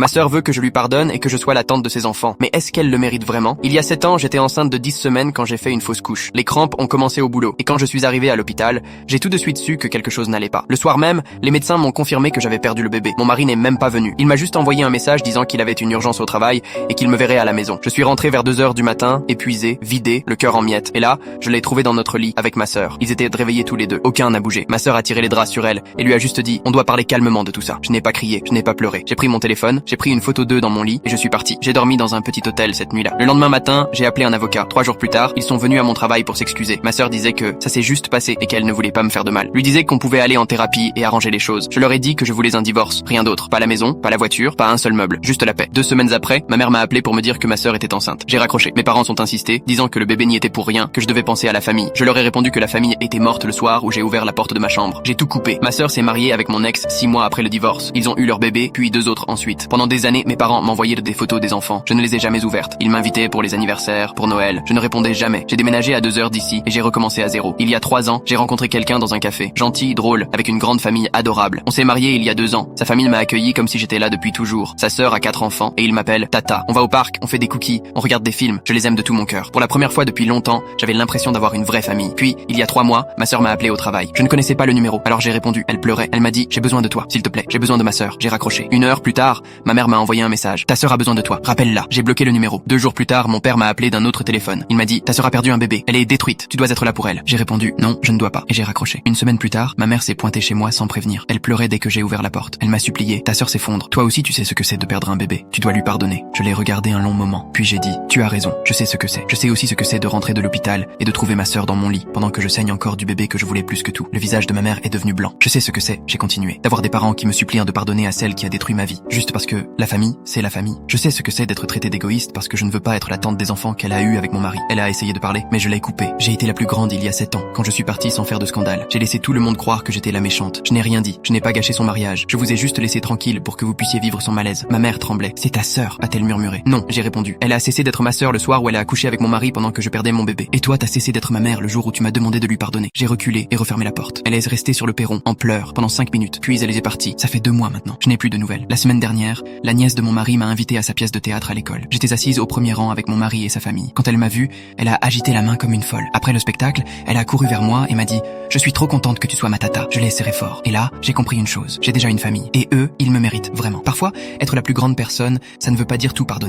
Ma sœur veut que je lui pardonne et que je sois la tante de ses enfants. Mais est-ce qu'elle le mérite vraiment? Il y a 7 ans, j'étais enceinte de 10 semaines quand j'ai fait une fausse couche. Les crampes ont commencé au boulot. Et quand je suis arrivée à l'hôpital, j'ai tout de suite su que quelque chose n'allait pas. Le soir même, les médecins m'ont confirmé que j'avais perdu le bébé. Mon mari n'est même pas venu. Il m'a juste envoyé un message disant qu'il avait une urgence au travail et qu'il me verrait à la maison. Je suis rentrée vers 2 heures du matin, épuisée, vidée, le cœur en miettes. Et là, je l'ai trouvé dans notre lit avec ma sœur. Ils étaient réveillés tous les deux. Aucun n'a bougé. Ma sœur a tiré les draps sur elle et lui a juste dit: on doit parler calmement de tout ça. Je n'ai pas crié, je n'ai pas pleuré. J'ai pris mon téléphone, j'ai pris une photo d'eux dans mon lit et je suis partie. J'ai dormi dans un petit hôtel cette nuit-là. Le lendemain matin, j'ai appelé un avocat. 3 jours plus tard, ils sont venus à mon travail pour s'excuser. Ma sœur disait que ça s'est juste passé et qu'elle ne voulait pas me faire de mal. Lui disait qu'on pouvait aller en thérapie et arranger les choses. Je leur ai dit que je voulais un divorce, rien d'autre. Pas la maison, pas la voiture, pas un seul meuble, juste la paix. 2 semaines après, ma mère m'a appelé pour me dire que ma sœur était enceinte. J'ai raccroché. Mes parents ont insisté, disant que le bébé n'y était pour rien, que je devais penser à la famille. Je leur ai répondu que la famille était morte le soir où j'ai ouvert la porte de ma chambre. J'ai tout coupé. Ma sœur s'est mariée avec mon ex 6 mois après le divorce. Ils ont eu leur bébé, puis 2 autres ensuite. Pendant des années, mes parents m'envoyaient des photos des enfants. Je ne les ai jamais ouvertes. Ils m'invitaient pour les anniversaires, pour Noël. Je ne répondais jamais. J'ai déménagé à 2 heures d'ici et j'ai recommencé à zéro. Il y a 3 ans, j'ai rencontré quelqu'un dans un café. Gentil, drôle, avec une grande famille adorable. On s'est mariés il y a 2 ans. Sa famille m'a accueilli comme si j'étais là depuis toujours. Sa sœur a 4 enfants et il m'appelle Tata. On va au parc, on fait des cookies, on regarde des films. Je les aime de tout mon cœur. Pour la première fois depuis longtemps, j'avais l'impression d'avoir une vraie famille. Puis, il y a 3 mois, ma sœur m'a appelé au travail. Je ne connaissais pas le numéro, alors j'ai répondu. Elle pleurait. Elle m'a dit: j'ai besoin de toi, s'il te plaît. J'ai besoin de ma sœur. J'ai raccroché. 1 heure plus tard, ma mère m'a envoyé un message. Ta sœur a besoin de toi. Rappelle-la. J'ai bloqué le numéro. 2 jours plus tard, mon père m'a appelé d'un autre téléphone. Il m'a dit: ta sœur a perdu un bébé. Elle est détruite. Tu dois être là pour elle. J'ai répondu: non, je ne dois pas. Et j'ai raccroché. 1 semaine plus tard, ma mère s'est pointée chez moi sans prévenir. Elle pleurait dès que j'ai ouvert la porte. Elle m'a supplié: ta sœur s'effondre. Toi aussi tu sais ce que c'est de perdre un bébé. Tu dois lui pardonner. Je l'ai regardé un long moment. Puis j'ai dit: tu as raison. Je sais ce que c'est. Je sais aussi ce que c'est de rentrer de l'hôpital et de trouver ma sœur dans mon lit pendant que je saigne encore du bébé que je voulais plus que tout. Le visage de ma mère est devenu blanc. Je sais ce que c'est. J'ai continué. D'avoir des parents qui me supplient de pardonner à celle qui a détruit ma vie. Juste parce que la famille, c'est la famille. Je sais ce que c'est d'être traité d'égoïste parce que je ne veux pas être la tante des enfants qu'elle a eu avec mon mari. Elle a essayé de parler, mais je l'ai coupée. J'ai été la plus grande il y a 7 ans, quand je suis partie sans faire de scandale. J'ai laissé tout le monde croire que j'étais la méchante. Je n'ai rien dit. Je n'ai pas gâché son mariage. Je vous ai juste laissé tranquille pour que vous puissiez vivre son malaise. Ma mère tremblait. C'est ta sœur, a-t-elle murmuré. Non, j'ai répondu. Elle a cessé d'être ma sœur le soir où elle a accouché avec mon mari pendant que je perdais mon bébé. Et toi, t'as cessé d'être ma mère le jour où tu m'as demandé de lui pardonner. J'ai reculé et refermé la porte. Elle est restée sur le perron, en pleurs, pendant 5 minutes. Puis elle est partie. Ça fait 2 mois maintenant. Je n'ai plus de nouvelles. La semaine dernière, la nièce de mon mari m'a invité à sa pièce de théâtre à l'école. J'étais assise au premier rang avec mon mari et sa famille. Quand elle m'a vu, elle a agité la main comme une folle. Après le spectacle, elle a couru vers moi et m'a dit: je suis trop contente que tu sois ma tata. Je l'ai serré fort. Et là, j'ai compris une chose. J'ai déjà une famille. Et eux, ils me méritent, vraiment. Parfois, être la plus grande personne, ça ne veut pas dire tout pardonner.